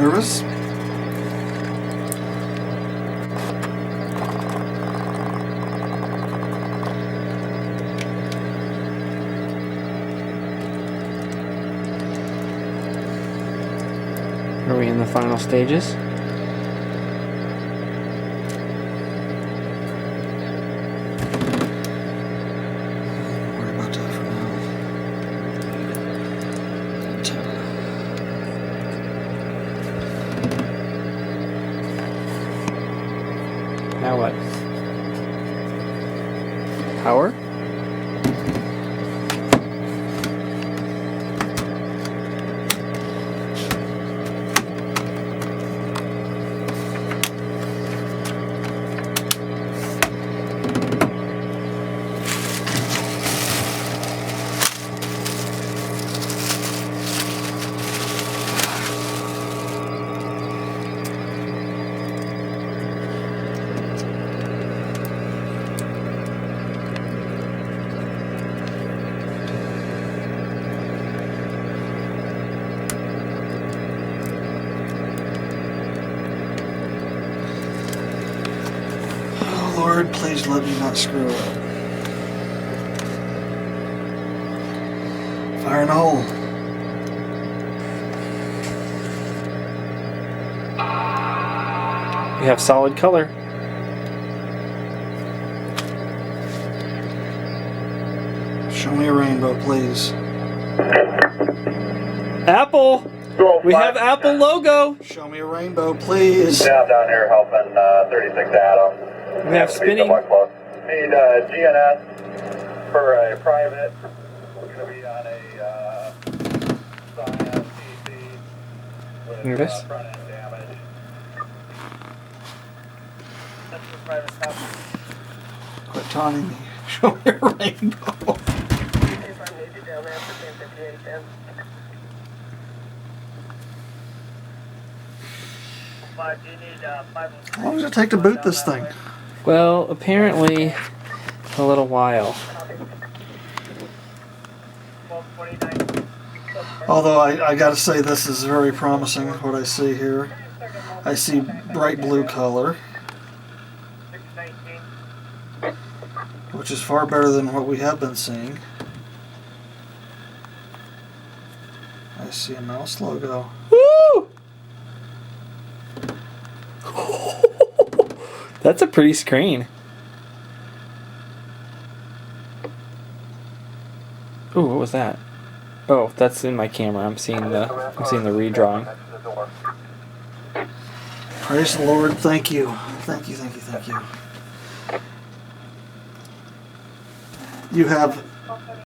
Nervous? Are we in the final stages? Don't worry about that for now. Now what? Power? Oh Lord, please let me not screw up. Fire in the hole. We have solid color. Show me a rainbow, please. Apple! We have Apple logo! Show me a rainbow, please. Yeah, I'm down here helping 36 Adam. We have spinning. Need GNS for a private. We're going to be on a Scion PC with Nervous? front end damage. That's for private copy. Quit taunting me. Show me a rainbow. How long does it take to boot this thing? Well, apparently a little while. Although I gotta say this is very promising, what I see here. I see bright blue color, which is far better than what we have been seeing. I see a mouse logo. Woo! That's a pretty screen. Ooh, what was that? Oh, that's in my camera. I'm seeing the redrawing. Praise the Lord, thank you. Thank you, thank you, thank you. You have